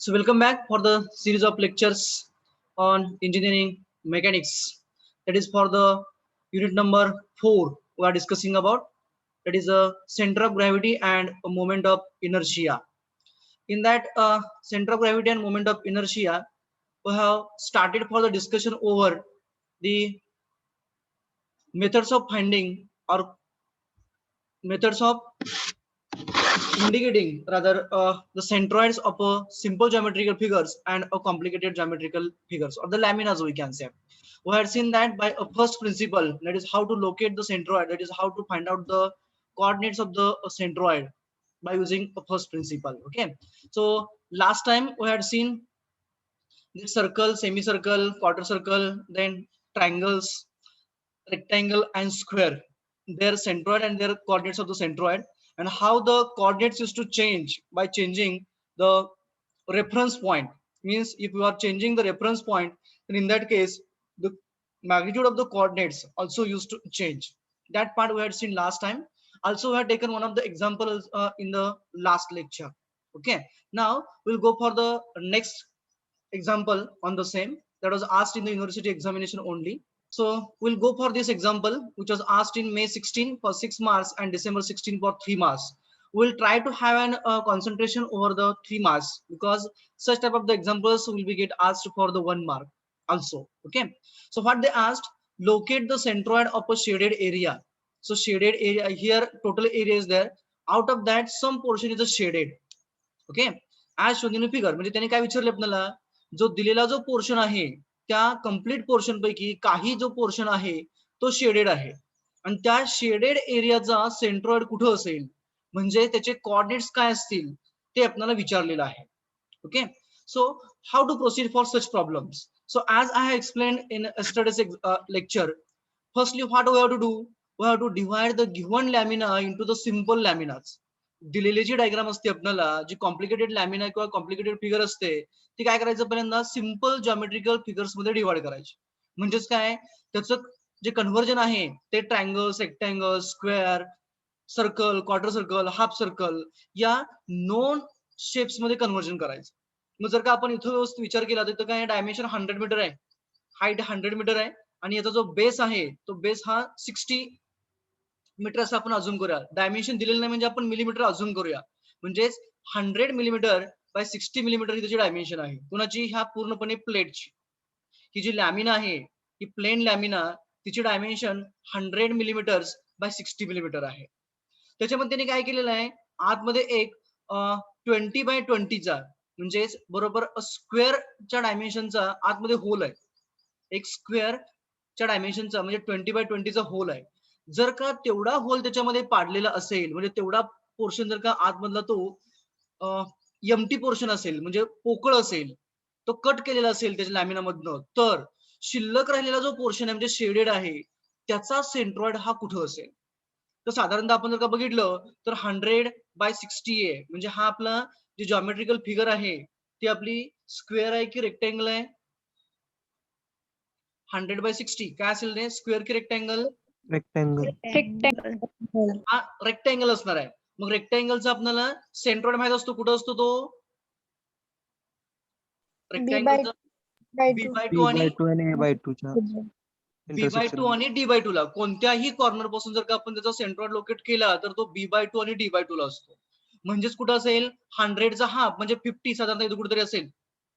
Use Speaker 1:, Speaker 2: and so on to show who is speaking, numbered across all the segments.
Speaker 1: So welcome back for the series of lectures on engineering mechanics. That is for the unit number 4. We are discussing about that is a center of gravity and a moment of inertia. In that center of gravity and moment of inertia, we have started for the discussion over the methods of finding or methods of indicating rather the centroids of a simple geometrical figures and a complicated geometrical figures or the laminas we can say. We had seen that by a first principle, that is how to locate the centroid, that is how to find out the coordinates of the centroid by using a first principle. Okay, so last time we had seen the circle, semicircle, quarter circle, then triangles, rectangle and square, their centroid and their coordinates of the centroid, and how the coordinates used to change by changing the reference point. Means if you are changing the reference point, then in that case the magnitude of the coordinates also used to change. That part we had seen last time. Also we had taken one of the examples in the last lecture. Okay, now we'll go for the next example on the same that was asked in the university examination only. So we'll go for this example, which was asked in May 16 for 6 marks and December 16 for 3 marks. We'll try to have an concentration over the 3 marks because such type of the examples will be get asked for the 1 mark also. Okay. So what they asked, locate the centroid of a shaded area. So shaded area here, total area is there. Out of that, some portion is a shaded. Okay, as shown in figure. म्हणजे त्यांनी काय विचारले आपल्याला, जो दिलेला जो portion आहे त्या कम्प्लीट पोर्शन पैकी काही जो पोर्शन आहे तो शेडेड आहे आणि त्या शेडेड एरियाचा सेंट्रॉइड कुठं असेल, म्हणजे त्याचे कोऑर्डिनेट्स काय असतील ते आपल्याला विचारलेलं आहे. Okay, so how to proceed for such problems. So as I have explain in yesterday's lecture, firstly what we have to do, we have to divide the given lamina into the simple laminas. दिलेली जी diagram असते आपल्याला, जी complicated lamina किंवा complicated figure असते, ती काय करायचं, पहिल्यांदा सिंपल जॉमेट्रिकल फिगर्स मध्ये डिवाइड करायची. म्हणजेच काय, त्याचं जे कन्व्हर्जन आहे ते triangles, rectangle, square, circle, quarter circle, half circle या नॉन शेप्स मध्ये कन्व्हर्जन करायचं. मग जर का आपण इथं व्यवस्थित विचार केला तर काय, डायमेन्शन 100 मीटर आहे, हाईट 100 मीटर आहे आणि याचा जो बेस आहे तो बेस हा 60 मीटर असं आपण अजून करूया. डायमेन्शन दिलेलं नाही म्हणजे आपण मिलीमीटर अजून करूया. म्हणजेच 100 मिलीमीटर बाय 60 मिलीमीटर ही त्याची डायमेन्शन आहे. कुणाची, ह्या पूर्णपणे प्लेटची. ही जी लॅमिना आहे ही प्लेन लॅमिना, तिची डायमेन्शन 100 मिलीमीटर बाय 60 मिलीमीटर आहे. त्याच्यामध्ये त्यांनी काय केलेलं आहे, आतमध्ये एक 20 बाय 20चा म्हणजेच बरोबर स्क्वेअरच्या डायमेन्शनचा आतमध्ये होल आहे. एक स्क्वेअरच्या डायमेन्शनचा म्हणजे 20 बाय 20चा होल आहे. जर का तेवढा होल त्याच्यामध्ये पाडलेला असेल, म्हणजे तेवढा पोर्शन जर का आतमधला तो एम्प्टी पोर्शन असेल, म्हणजे पोकळ असेल, तो कट केलेला असेल त्याच्या लॅमिनामधनं, तर शिल्लक राहिलेला जो पोर्शन आहे म्हणजे शेडेड आहे त्याचा सेंट्रॉइड हा कुठं असेल. तर साधारणतः आपण जर का बघितलं तर 100 बाय 60 आहे, म्हणजे हा आपला जी जॉमेट्रिकल फिगर आहे ती आपली स्क्वेअर आहे की रेक्टँगल आहे. 100 बाय 60 काय असेल रे, स्क्वेअर की रेक्टँगल?
Speaker 2: रेक्टँगल.
Speaker 1: हा रेक्टँगल असणार आहे. मग रेक्टँगलचा आपल्याला सेंट्रॉइड माहित असतो, कुठं असतो तो रेक्टँगलचा? बी बाय टू आणि बी बाय टू आणि डी बाय टू ला कोणत्याही कॉर्नर पासून जर का आपण त्याचा सेंट्रॉइड लोकेट केला तर तो बी बाय टू आणि डी बाय टू ला असतो. म्हणजेच कुठं असेल, 100चा हाफ म्हणजे 50 साधारणतः इथं कुठेतरी असेल,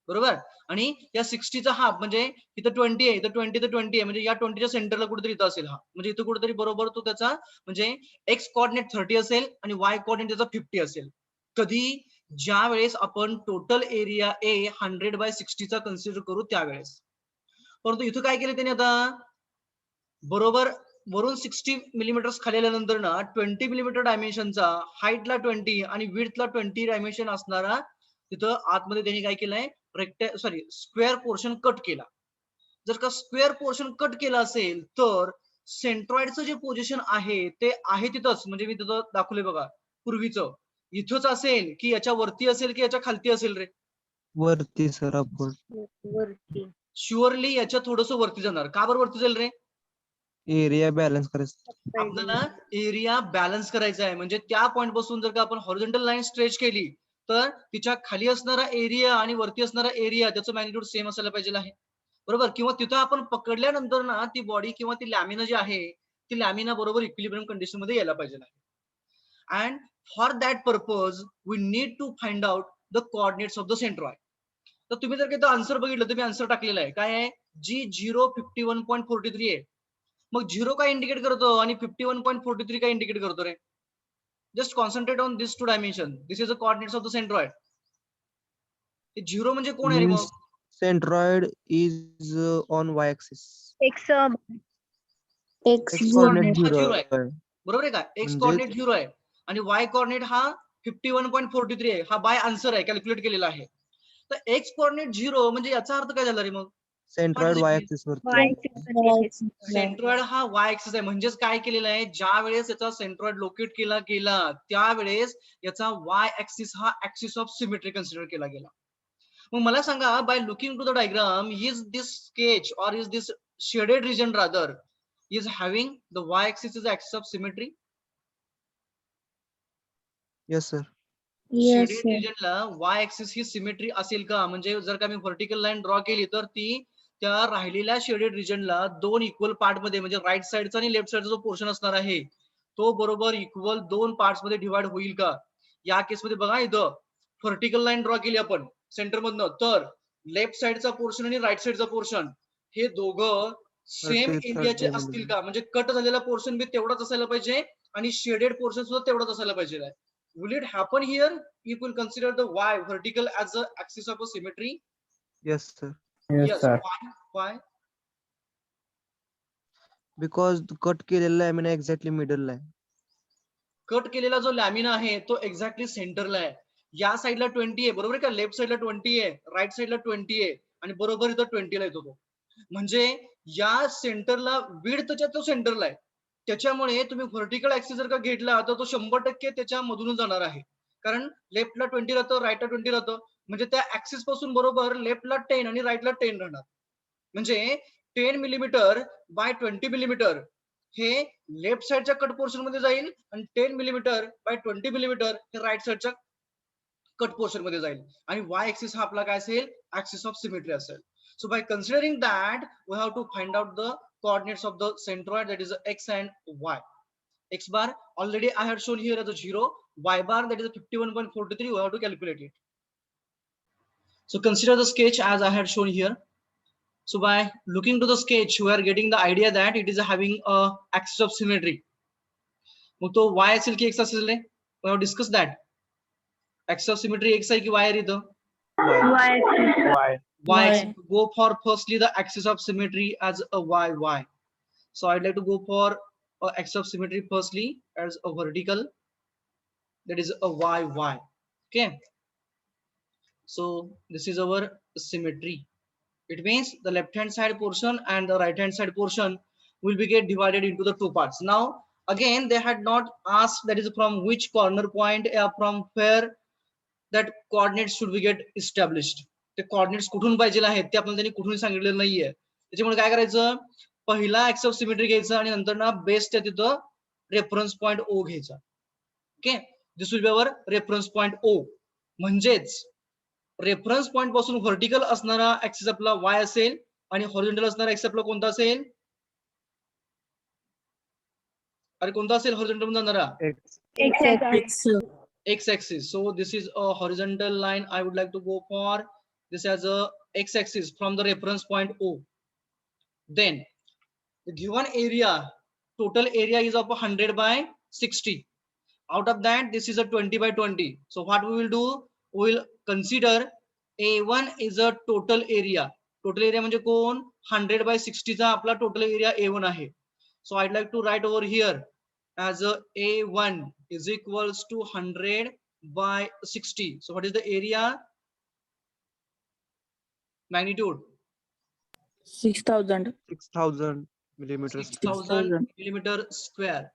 Speaker 1: बरोबर. आणि या 60चा हाफ म्हणजे इथं 20 आहे, इथं 20 तर 20 आहे, म्हणजे या 20च्या सेंटरला कुठेतरी इथं असेल हा, म्हणजे इथं कुठेतरी बरोबर तो त्याचा म्हणजे एक्स कोऑर्डिनेट 30 असेल आणि वाय कोऑर्डिनेट त्याचा 50 असेल. कधी, ज्या वेळेस आपण टोटल एरिया ए 100 बाय 60चा कन्सिडर करू त्यावेळेस. परंतु इथं काय केलं त्याने, आता बरोबर वरून 60 मिलीमीटर खाली आल्यानंतर ना 20 मिलीमीटर डायमेन्शनचा, हाईटला 20 आणि विड्थला 20 डायमेन्शन असणारा तिथं आतमध्ये त्यांनी काय केलंय, स्क्वेअर पोर्शन कट केला. जर का स्क्वेअर पोर्शन कट केला असेल तर सेंट्रॉइडचं जे पोझिशन आहे ते आहे तिथंच, म्हणजे मी तिथं दाखवले बघा पूर्वीचं, इथंच असेल की याच्या वरती असेल की याच्या खालती असेल रे?
Speaker 3: वरती सर, आपण
Speaker 2: वरती.
Speaker 1: शुअरली याच्या थोडस वरती जाणार. का बरं वरती जाईल रे?
Speaker 3: एरिया बॅलन्स करायचं.
Speaker 1: आपल्याला एरिया बॅलन्स करायचा आहे. म्हणजे त्या पॉइंट पासून जर का आपण हॉरिझॉन्टल लाईन स्ट्रेच केली तर तिच्या खाली असणारा एरिया आणि वरती असणारा एरिया त्याचं मॅग्निट्यूड सेम असायला पाहिजे आहे, बरोबर. किंवा तिथं आपण पकडल्यानंतर ना ती बॉडी किंवा ती लॅमिना जी आहे ती लॅमिना बरोबर इक्विलिब्रियम कंडिशन मध्ये यायला पाहिजे आहे. And for that purpose we need to find out the coordinates of the centroid. तर तुम्ही जर काही आन्सर बघितलं तर मी आन्सर टाकलेला आहे, काय आहे, G0 51.43 आहे. मग 0 काय इंडिकेट करतो आणि 51.43 काय इंडिकेट करतो रे? Just concentrate on this two dimension. This is the coordinates of the centroid. 0 म्हणजे कोण आहे रे
Speaker 3: Means
Speaker 1: मग?
Speaker 3: centroid is on y-axis.
Speaker 2: X
Speaker 3: X coordinate
Speaker 1: हा
Speaker 3: 0
Speaker 1: 0 आहे,
Speaker 3: आहे.
Speaker 1: बरोबर आहे का? एक्स
Speaker 3: म्हणजे
Speaker 1: कोऑर्डिनेट 0 आहे आणि वाय कोऑर्डिनेट हा 51.43 आहे. हा बाय आन्सर आहे, कॅल्क्युलेट केलेला आहे. तर एक्स कोऑर्डिनेट 0 म्हणजे याचा अर्थ काय झाला रे मग?
Speaker 3: centroid y-axis वरती आहे.
Speaker 1: सेंट्रॉइड हा वाय ऍक्सिस आहे. म्हणजेच काय केलेलं आहे, ज्या वेळेस याचा सेंट्रॉइड लोकेट केला गेला त्यावेळेस याचा वाय ऍक्सिस हा ऍक्सिस ऑफ सिमेट्री कन्सिडर केला गेला. मग मला सांगा, by looking to the diagram, is this sketch or is this shaded region rather is having the y-axis is the axis of symmetry?
Speaker 3: Yes sir.
Speaker 1: Shaded रिजनला Y axis ही symmetry असेल का? म्हणजे जर का मी व्हर्टिकल लाईन ड्रॉ केली तर ती त्या राहिलेल्या शेडेड रिजनला दोन इक्वल पार्ट मध्ये, म्हणजे राईट साइडचा आणि लेफ्ट साइडचा जो पोर्शन असणार आहे तो बरोबर इक्वल दोन पार्ट्स मध्ये डिवाइड होईल का? या केसमध्ये बघा, इथं व्हर्टिकल लाईन ड्रॉ केली आपण सेंटर मधनं, तर लेफ्ट साइडचा पोर्शन आणि राईट साइडचा पोर्शन हे दोघं सेम
Speaker 3: 30
Speaker 1: एरियाचे
Speaker 3: 30
Speaker 1: असतील का? म्हणजे कट झालेला पोर्शन बी तेवढाच असायला पाहिजे आणि शेडेड पोर्शन सुद्धा तेवढाच असायला पाहिजे. Will it happen here if we'll consider the y vertical as the axis of a symmetry?
Speaker 3: Yes sir.
Speaker 1: Yes. Why?
Speaker 3: Because cut केलेला लॅमिना एक्झॅक्टली मिडल आहे.
Speaker 1: कट केलेला जो लॅमिना आहे तो एक्झॅक्टली सेंटरला आहे. या साईडला 20 आहे, बरोबर आहे का? लेफ्ट साईडला 20 आहे, राईट साईडला 20 आहे आणि बरोबर इथं 20 ला येतो तो. म्हणजे या सेंटरला विड्थच्या तो सेंटरला आहे. त्याच्यामुळे तुम्ही व्हर्टिकल ऍक्सिस जर का घेतला तर तो 100% त्याच्या मधूनच जाणार आहे. कारण लेफ्टला 20 राहतं, राईटला 20 राहतं, म्हणजे त्या ऍक्सिस पासून बरोबर लेफ्टला 10 आणि राईटला 10 राहणार. म्हणजे 10 मिलीमीटर बाय 20 मिलीमीटर हे लेफ्ट साइडच्या कट पोर्शन मध्ये जाईल आणि 10 मिलीमीटर बाय 20 मिलीमीटर हे राईट साइडच्या कट पोर्शन मध्ये जाईल. आणि वाय ऍक्सिस हा आपला काय असेल? ऍक्सिस ऑफ सिमेट्री असेल. So by considering that, we have to find out the coordinates of the centroid, that is x and y. X bar already I had shown here as a 0. Y bar, that is a 51.43. We have to calculate it. So consider the sketch as I had shown here. So by looking to the sketch, we are getting the idea that it is having a axis of symmetry. तो y असेल की x असेल रे? We have discussed that. Axis of symmetry x आहे की y आहे इथं? Y. Go for firstly the axis of symmetry as a y. So I'd like to go for axis of symmetry firstly as a vertical, that is a y. Okay. So this is our symmetry. It means the left hand side portion and the right hand side portion will be get divided into the two parts. Now again they had not asked that is from which corner point, from where that coordinates should we get established. ते coordinates कुठून पाहिजे आहेत ते आपल्याला त्यांनी कुठून सांगितलेलं नाहीये. त्याच्यामुळे काय करायचं, पहिला ऍक्सिस ऑफ सिमेट्री घ्यायचा आणि नंतर ना बेस्ट तिथं रेफरन्स पॉइंट ओ घ्यायचा. Okay, this will be our reference point O. म्हणजेच रेफरन्स पॉइंट पासून व्हर्टिकल असणारा ऍक्सिस आपला वाय असेल आणि हॉरिझॉन्टल असणारा ऍक्सिस आपला कोणता असेल? अरे कोणता असेल हॉरिझॉन्टल मध्ये जाणारा? X axis. So this is a horizontal line. I would like to go for this as a x axis from the reference point O. Then the given area, total area is of 100 by 60. Out of that, this is a 20 by 20. So what we will do, we will consider A1 is a total area. Total area म्हणजे कोण? 100 by 60 चा आपला total area A1 आहे. So I'd like to write over here as a A1 is equals to 100 by 60. So what is the area? Magnitude?
Speaker 2: 6,000.
Speaker 3: 6,000 millimeters.
Speaker 1: 6,000 millimeter square.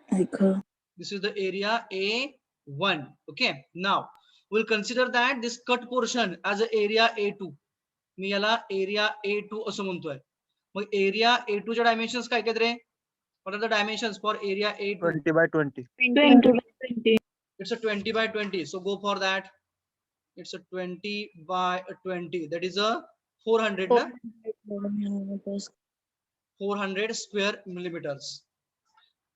Speaker 1: This is the area A1. Okay. Now we'll consider that this cut portion as a area A2. मी याला area A2 असं म्हणतोय. मग area A2 च्या dimensions काय आहेत रे? What are the dimensions for area A2?
Speaker 3: 20 by 20.
Speaker 2: Into 20.
Speaker 1: It's a 20 by 20. So go for that. it's a 20 by 20, that is a 400 na, 400 square millimeters.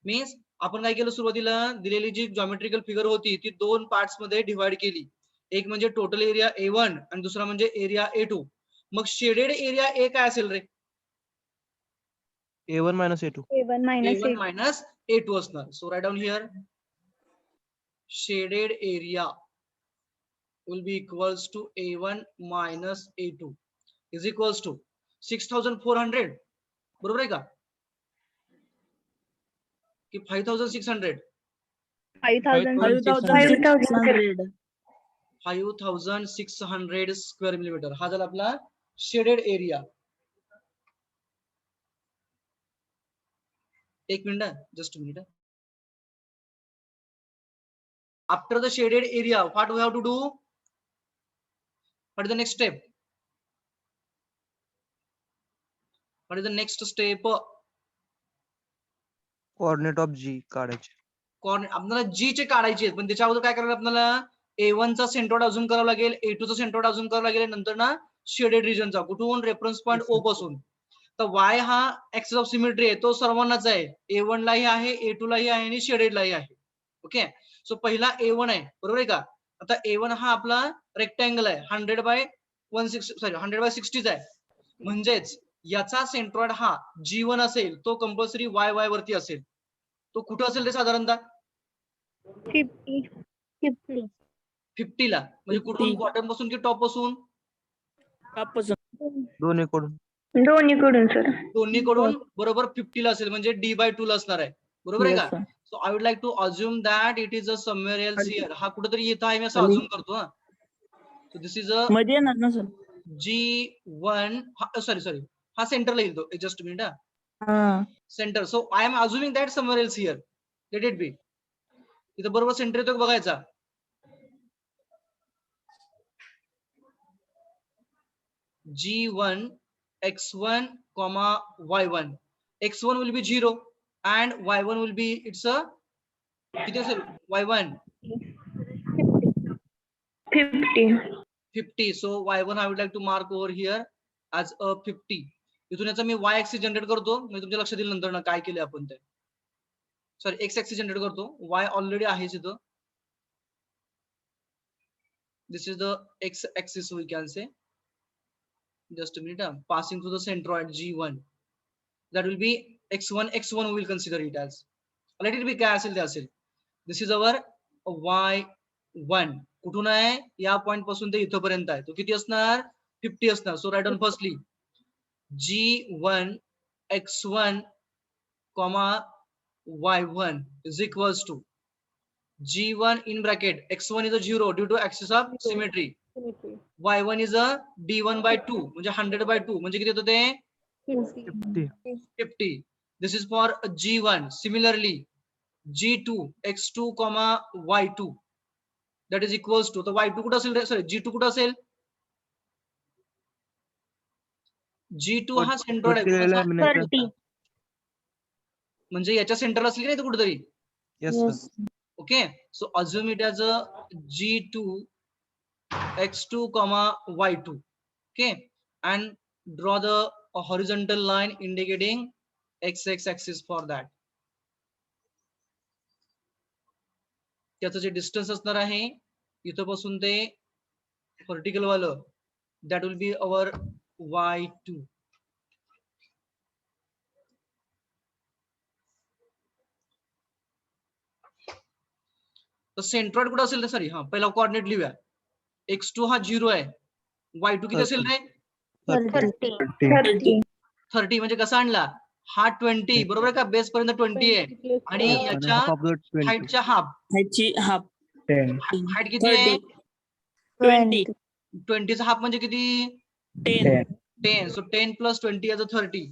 Speaker 1: Means आपण काय केलं, सुरुवातीला दिलेली जी जॉमेट्रिकल फिगर होती ती दोन पार्ट्स मध्ये डिवाइड केली. एक म्हणजे टोटल एरिया A1 आणि दुसरा म्हणजे एरिया A2. मग शेडेड एरिया A काय असेल रे?
Speaker 3: A1 minus A2.
Speaker 2: A1 minus
Speaker 1: A1
Speaker 2: A2.
Speaker 1: minus A2 असणार. So write down here, shaded area will be equals to A1 minus A2 is equals to 6400. बरोबर आहे का? की 5600?
Speaker 2: 5,600.
Speaker 1: 5600 स्क्वेअर मिलीमीटर हा झाला आपला शेडेड एरिया. एक minute, just minute. After the shaded area what we have to do? What is the next step? What is the next step?
Speaker 3: Coordinate of G काढायचे.
Speaker 1: आपल्याला जी चे काढायचे आहेत, पण त्याच्या अगोदर काय करायला आपल्याला A1 चा सेंट्रॉइड अजून करावं लागेल, A2 चा सेंट्रॉइड अजून करावं लागेल, नंतर ना शेडेड रिजनचा. कुठून? रेफरन्स पॉईंट O पासून. तर Y हा ऍक्सिस ऑफ सिमेट्री आहे, तो सर्वांनाच आहे. A1 लाही आहे, A2 लाही आहे आणि शेडेड लाही आहे. ओके, सो पहिला A1 आहे, बरोबर आहे का? आता A1 हा आपला रेक्टँगल आहे, 100/60 आहे. म्हणजेच याचा सेंट्रॉइड हा G1 असेल, तो कंपल्सरी YY वरती असेल. तो कुठं असेल ते साधारणतः? 50 ला. म्हणजे कुठून? बॉटम पासून की टॉप पासून?
Speaker 3: दोन्हीकडून.
Speaker 2: दोन्हीकडून सर.
Speaker 1: दोन्हीकडून बरोबर 50 ला असेल, म्हणजे D/2 ला असणार आहे. बरोबर आहे का? So I would like to assume that it is a somewhere else here. हा कुठेतरी येत आहे, मी असं अज्युम करतो. हा, सो दिस इज अ
Speaker 4: मध्ये येणार ना सर?
Speaker 1: G1. सॉरी, हा सेंटरला येईल तो. Just minute.
Speaker 4: हा,
Speaker 1: centre. So I am assuming that somewhere else here. Let it be. इथं बरोबर सेंटर येतो बघायचा. G1 x1 comma y1. x1 will be 0 and y1 will be, it's a किती असेल y1? 50. So y1 I would like to mark over here as a 50. इथून याचा मी y axis generate करतो, मी तुमच्या लक्षात येईल नंतर ना काय केले आपण ते. सॉरी, x ऍक्सिस जनरेट करतो. y ऑलरेडी आहे इथं. This is the x axis we can say. Just a minute. Passing through the centroid G1, that will be x1 we will consider it as. Let it be काय असेल ते असेल. This is our y1. कुठून आहे? या point पासून ते इथपर्यंत आहे. तो किती असणार? 50 असणार. So write down firstly G1 x1 y1 is equals to G1 in bracket x1 is a 0 due to axis of symmetry. Y1 is a D1/2 म्हणजे 100/2 म्हणजे किती होतं ते? 50. This is for G1. Similarly, G2 x2 y2 that is equals to, तर y2 कुठं असेल? Sorry, G2 कुठं असेल? G2 हा सेंट्रॉइड आहे.
Speaker 2: 30.
Speaker 1: म्हणजे याच्या सेंटरला असेल की नाही कुठेतरी.
Speaker 3: Yes sir.
Speaker 1: Okay, so assume it as a G2 x2 y2. Okay, and draw the horizontal line indicating x axis for that. त्याचं जे डिस्टन्स असणार आहे इथं पासून ते व्हर्टिकल वालं, that will be our y2. तर सेंट्रॉइड कुठं असेल? सॉरी, हा पहिला कोऑर्डिनेट लिहूया. x2 हा 0 आहे, y2 किती असेल रे? 30. म्हणजे कसा आणला? हा 20 बरोबर आहे का? बेस पर्यंत 20 आहे आणि याच्या हाईटच्या हाफ. हाईट किती आहे? 20 चा हाफ म्हणजे किती? 10. So 10 + 20 as a 30.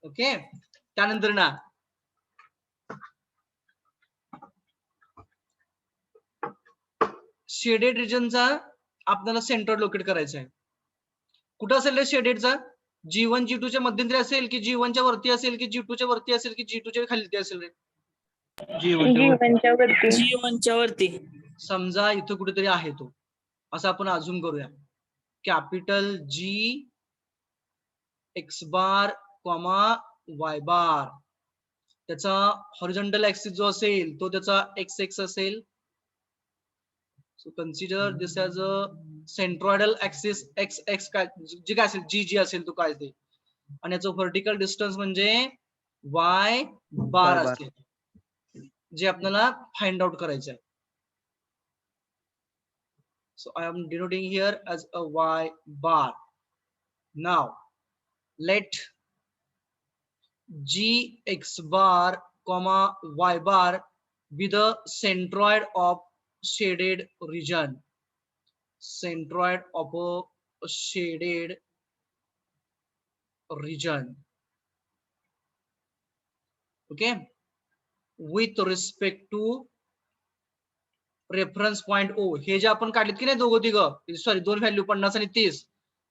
Speaker 1: ओके, त्यानंतर ना शेडेड रिजनचा आपल्याला सेंटर लोकेट करायचा आहे. कुठं असेल रे शेडेडचा? G1 G2 च्या मध्यंतरी असेल की G1 च्या वरती असेल की G2 च्या वरती असेल की G2 च्या खाली असेल रे?
Speaker 2: G1 च्या वरती.
Speaker 4: G1 च्या वरती.
Speaker 1: समजा इथं कुठेतरी आहे तो, असं आपण अजूम करूया. Capital G X bar comma Y बार, त्याचा हॉरिझॉन्टल ऍक्सिस जो असेल तो त्याचा XX असेल. So consider this as a centroidal axis XX काय जी काय असेल जी असेल तो काय ते, आणि याचं व्हर्टिकल डिस्टन्स म्हणजे Y बार
Speaker 3: बार.
Speaker 1: असेल, जे आपल्याला फाइंड आउट करायचं आहे. So I am denoting here as a Y bar. Now let Gx bar comma Y bar be the centroid of shaded region. Centroid of a shaded region. Okay. With respect to reference point O, हे जे आपण काढलेत की नाही दोघं तिघं, sorry दोन value 50 आणि 30,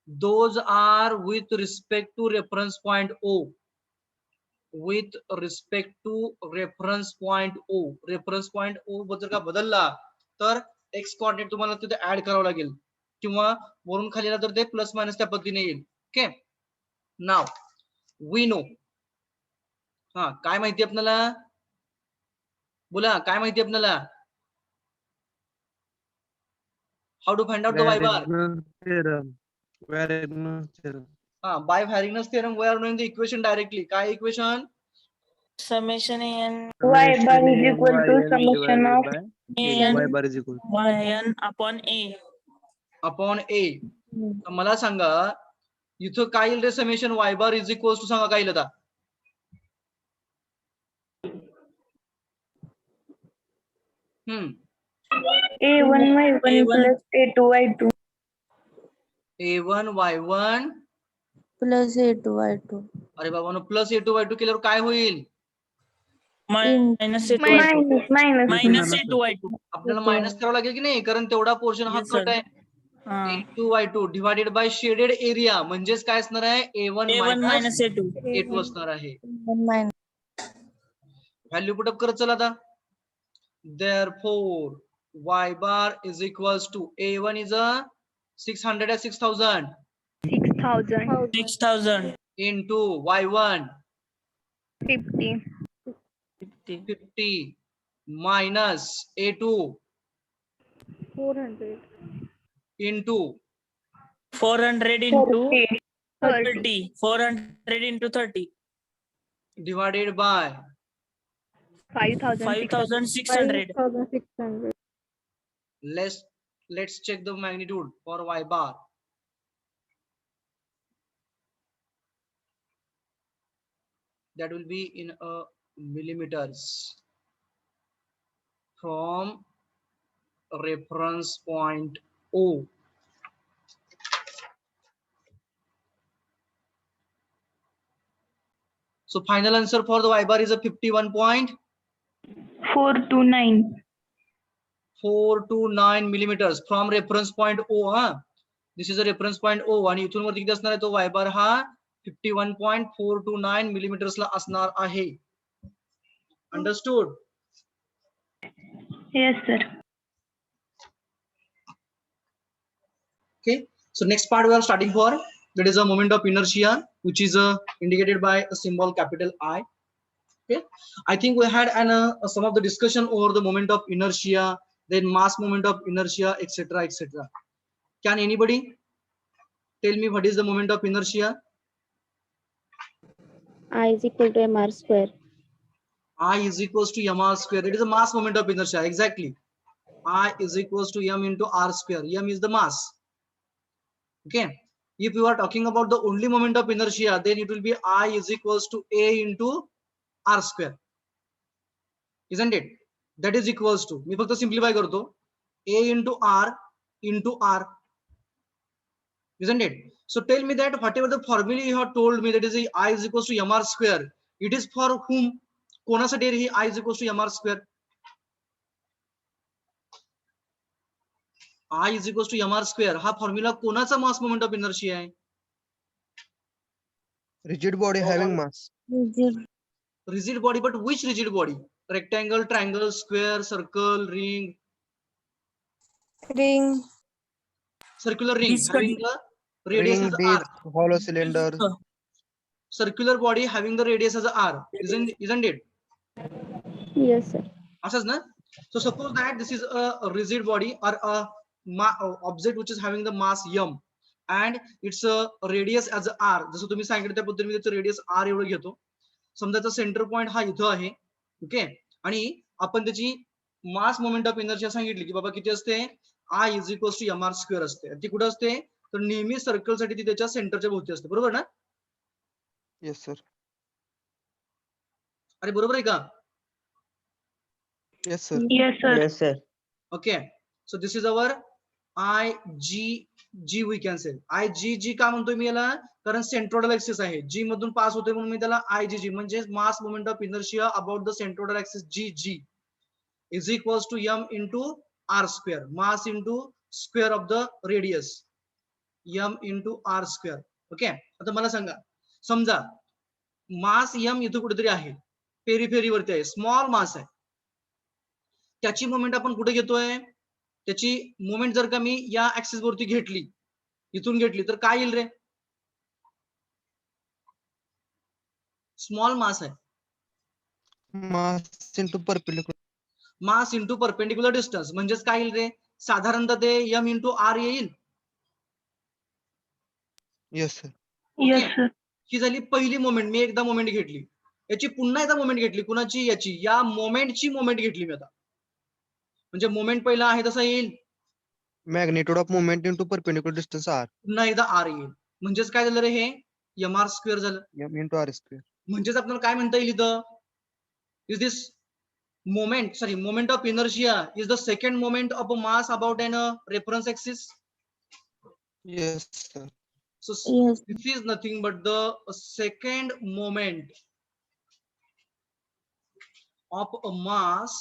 Speaker 1: those are with respect to reference point O. With respect to reference point O. Reference point O जर का बदलला तर एक्स कोऑर्डिनेट तुम्हाला तिथे ऍड करावं लागेल, किंवा वरून खालीला तर ते प्लस मायनस त्या पद्धतीने येईल. ओके. नाव वी नो, हा काय माहिती आपल्याला, बोला काय माहिती आपल्याला. How to find out the Y bar?
Speaker 3: Varignon's theorem.
Speaker 1: By Varignon's theorem, we are knowing the equation directly. काय equation?
Speaker 4: Summation an
Speaker 2: Y bar is equal to summation of
Speaker 3: Y bar is equal to
Speaker 4: n upon a.
Speaker 1: Upon A. तर मला सांगा इथं काय येईल रे, summation Y bar is equals to सांगा काय येईल आता.
Speaker 2: A1 Y1 plus A2 Y2.
Speaker 1: A1 Y1
Speaker 5: plus A2 Y2
Speaker 1: अरे बाबांनो प्लस A2 Y2 केल्यावर काय होईल,
Speaker 4: Minus A2 Y2. Minus A2 Y2.
Speaker 1: आपल्याला मायनस करावं लागेल की नाही, कारण तेवढा पोर्शन हा
Speaker 4: Yes, sir.
Speaker 1: कट आहे.
Speaker 4: हा.
Speaker 1: A2 Y2 divided by shaded area, म्हणजेच काय असणार आहे, A1
Speaker 4: A1
Speaker 1: minus
Speaker 4: minus A2.
Speaker 1: A2 असणार आहे.
Speaker 5: मायनस
Speaker 1: व्हॅल्यू पुट अप करत चला आता. Therefore Y bar is equals to A1 is a 600 or 6000
Speaker 2: 6000.
Speaker 4: 6000.
Speaker 1: into Y1
Speaker 2: 50.
Speaker 1: 50 minus A2
Speaker 2: 400.
Speaker 1: into
Speaker 4: 400 into
Speaker 2: 30.
Speaker 4: 30. 400 into 30.
Speaker 1: divided by
Speaker 4: 5600.
Speaker 2: 5600.
Speaker 1: let's check the magnitude for Y bar. That will be in millimeters from reference point O. So final answer for the Y bar is a 51.429
Speaker 2: 429.
Speaker 1: millimeters from reference point O. This is a reference point O, आणि इथून वरती किती असणार आहे तो Y bar हा 51.429 millimeters ला असणार आहे. Understood?
Speaker 2: Yes, sir.
Speaker 1: Okay, so next part we are starting for, that is a moment of inertia, which is indicated by a symbol capital I. Okay, I think we had some of the discussion over the moment of inertia, then mass moment of inertia, etc., etc. Can anybody tell me what is the moment of inertia?
Speaker 5: I is equal to mr square.
Speaker 1: I is equals to mr square. It is a mass moment of inertia. Exactly. I is equals to m into r square. M is the mass. Okay. If you are talking about the only moment of inertia, then it will be I is equals to a into r square. Isn't it? That is equals to, मी फक्त simplify करतो, a into r. Isn't it? So tell me that whatever the formula you have told me, that is I is equals to mr square, it is for whom? कोणासाठी ही I is equals to mr square? I is equals to mr square हा formula कोणाचा मास moment of inertia आहे?
Speaker 3: rigid body having mass.
Speaker 1: Rigid body, but which rigid body? rectangle, triangle, square, circle, ring,
Speaker 5: Ring.
Speaker 1: circular ring
Speaker 4: Disc.
Speaker 1: having a radius
Speaker 3: Ring,
Speaker 1: as r,
Speaker 3: disc, hollow cylinder.
Speaker 1: circular body having the radius as r, isn't it?
Speaker 5: Yes, sir.
Speaker 1: असंच ना? So suppose that this is a rigid body or a object which is having the mass m and its radius as r. जसं तुम्ही सांगितलं त्या पद्धतीने त्याचं radius r एवढं घेतो. समजा त्याचा सेंटर पॉइंट हा इथं आहे, ओके, आणि आपण त्याची मास मोमेंट ऑफ इनर्शिया सांगितली की बाबा किती असते, I is equals to mr square असते. ती कुठं असते तर नेहमी सर्कल साठी ती त्याच्या सेंटरच्या भोवती असते, बरोबर ना?
Speaker 3: Yes, sir.
Speaker 1: अरे बरोबर आहे का?
Speaker 3: Yes, sir.
Speaker 2: Yes, sir.
Speaker 3: Yes, sir.
Speaker 1: Okay, so this is our IG we can say. IG का म्हणतोय मी याला, कारण सेंट्रोइडल ऍक्सिस आहे, जी मधून पास होते म्हणून मी त्याला IgG म्हणजे mass moment of inertia about the centroidal axis GG is equals to m into r square, mass into square of the radius, m into r square. Okay, आता मला सांगा, समजा मास m इथं कुठेतरी आहे, पेरिफेरीवरती आहे, स्मॉल मास आहे, त्याची मोमेंट आपण कुठे घेतोय, त्याची मोमेंट जर का मी या ऍक्सिस वरती घेतली, इथून घेतली तर काय येईल रे? स्मॉल मास आहे,
Speaker 3: Mass into perpendicular.
Speaker 1: Mass into perpendicular distance, म्हणजेच काय येईल रे, साधारणतः ते m इंटू r येईल.
Speaker 3: Yes, sir.
Speaker 2: Yes, sir.
Speaker 1: ही झाली पहिली मोमेंट, मी एकदा मोमेंट घेतली, याची पुन्हा एकदा मोमेंट घेतली, कुणाची, याची, या मोमेंटची मोमेंट घेतली मी आता, म्हणजे मोमेंट पहिला आहे तसा येईल,
Speaker 3: Magnitude of moment into perpendicular distance r.
Speaker 1: पुन्हा एकदा r येईल, म्हणजेच काय झालं रे, हे mr स्क्वेअर झालं.
Speaker 3: M into r square.
Speaker 1: म्हणजेच आपल्याला काय म्हणता येईल इथं, is this moment of inertia is the second moment of a mass about an reference axis.
Speaker 3: Yes, sir.
Speaker 1: So
Speaker 5: Yes.
Speaker 1: this is nothing but the second moment of a mass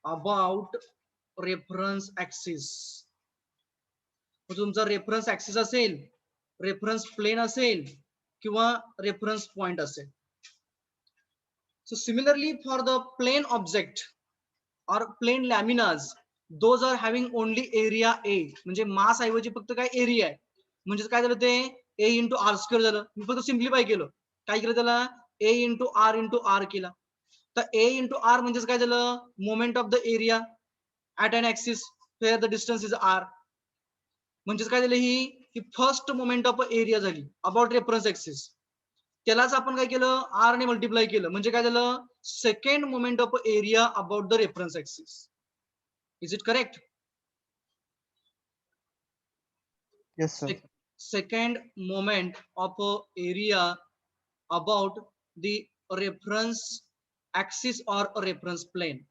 Speaker 1: about reference axis. तुमचा reference axis असेल, reference plain असेल किंवा reference point असेल. So similarly for the plane object or plane laminas, those are having only area A, म्हणजे मास ऐवजी फक्त काय area आहे, म्हणजे काय झालं ते A इंटू आर स्क्वेअर झालं. मी फक्त सिम्प्लिफाय केलं, काय केलं त्याला, A इंटू आर केला. तर A इंटू आर म्हणजेच काय झालं, moment of the area at an axis where the distance is R. म्हणजेच काय झालं, ही फर्स्ट मोमेंट ऑफ एरिया झाली अबाउट रेफरन्स ऍक्सिस. त्यालाच आपण काय केलं, आर ने मल्टिप्लाय केलं, म्हणजे काय झालं, second moment of area about the reference axis. Is it correct?
Speaker 3: Yes, sir.
Speaker 1: Second moment of area about the reference axis or a reference plane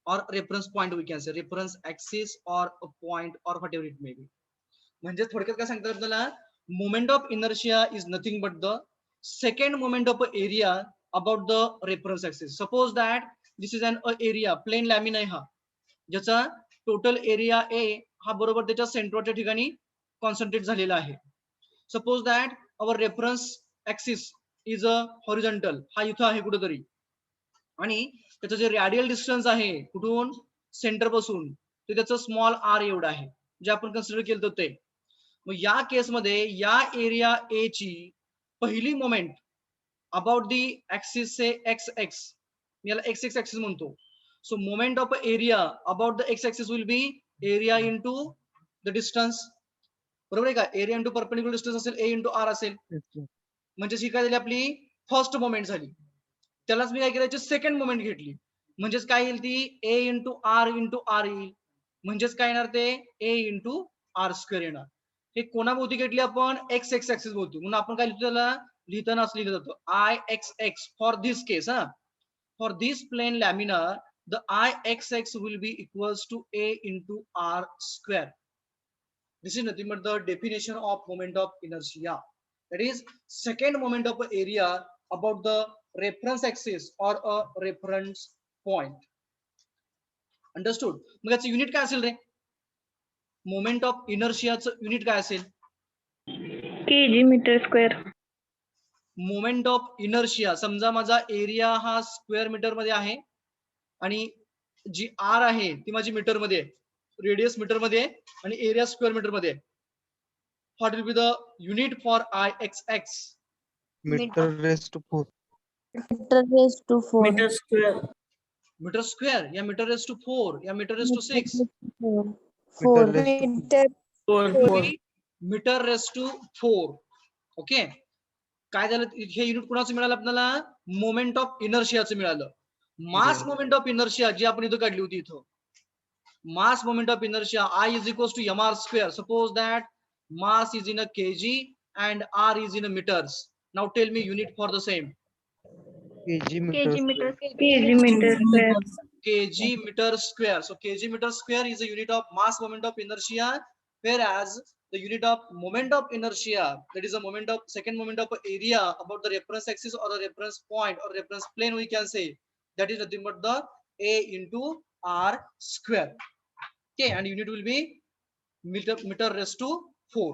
Speaker 1: or reference point, we can say reference axis or a point or whatever it may be. म्हणजे थोडक्यात काय सांगतात आपल्याला, moment of inertia is nothing but the second moment of area about the reference axis. Suppose that this is an area, plane lamina आहे हा, ज्याचा total area A हा बरोबर त्याच्या सेंटरच्या ठिकाणी कॉन्सन्ट्रेट झालेला आहे. Suppose that our reference axis is a horizontal, हा इथं आहे कुठेतरी, आणि त्याचं जे रॅडियल डिस्टन्स आहे कुठून, सेंटर पासून, ते त्याचं स्मॉल r एवढं आहे, जे आपण कन्सिडर केलं होतं ते. मग या केसमध्ये या एरिया A ची पहिली moment about the axis say X X, मी याला एक्स एक्स ऍक्सिस म्हणतो. So moment of area about the X axis will be area into the distance, बरोबर आहे का, एरिया इंटू परपेंडिक्युलर डिस्टन्स असेल, A इंटू आर असेल,
Speaker 3: Yes, sir.
Speaker 1: म्हणजे ही काय झाली आपली फर्स्ट मोमेंट झाली. त्यालाच मी काय केलं, सेकंड मोमेंट घेतली, म्हणजेच काय येईल ती A इंटू आर येईल, म्हणजेच काय येणार ते A इंटू आर स्क्वेअर येणार. हे कोणाभोवती घेतली आपण, एक्स एक्स ऍक्सिस भोवती, म्हणून आपण काय लिहितो त्याला, लिहिताना असं लिहिलं जातं I X X for this case. हा, for this plane lamina the Ixx will be equals to A into R square. This is nothing but the definition of moment of inertia. That is second moment of area about the reference axis or a reference point. Understood? मग याचं unit काय असेल रे, moment of इनर्शियाचं unit काय असेल,
Speaker 2: kg meter square.
Speaker 1: Moment of inertia. समजा माझा area हा square metre मध्ये आहे आणि जी आर आहे ती माझी मीटर मध्ये, रेडियस मीटर मध्ये आणि एरिया स्क्वेअर मीटर मध्ये. What will be the unit for IXX?
Speaker 3: Metre raise to 4.
Speaker 5: Meter raised to 4.
Speaker 4: Meter square.
Speaker 1: Metre square या मीटर रेस टू 4 या metre raise to 6?
Speaker 5: 4.
Speaker 3: Meter raised to
Speaker 4: 4.
Speaker 1: Metre raise to 4. Okay. काय झालं, हे unit कुणाचं मिळालं आपल्याला? Moment of इनर्शियाचं मिळालं. मास moment of inertia जी आपण इथं काढली होती, इथं मास moment of inertia I is equals to mr square. Suppose that mass is in a kg and r is in a meters. Now tell me unit for the same.
Speaker 3: kg meter square.
Speaker 2: kg meter square.
Speaker 1: Kg meter square. So kg meter square is a unit of mass moment of inertia, whereas the unit of moment of inertia, that is a moment of second moment of area about the reference axis or the reference point or reference plane, we can say that is nothing but the A into r square. Okay, and unit will be meter raised to 4.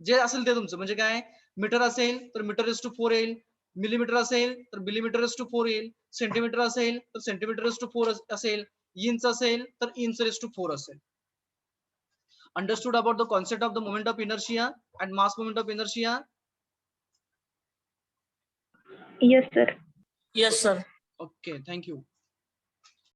Speaker 1: जे असेल ते तुमचं, म्हणजे काय, metre असेल तर metre raise to 4 येईल, millimetre असेल तर मिलीमीटर रेस टू 4 येईल, सेंटीमीटर असेल तर सेंटीमीटर रेस टू 4 असेल, इंच असेल तर इंच रेस टू 4 असेल. Understood about the concept of the moment of inertia and mass moment of inertia?
Speaker 2: Yes, sir.
Speaker 4: Yes, sir.
Speaker 1: Okay, thank you.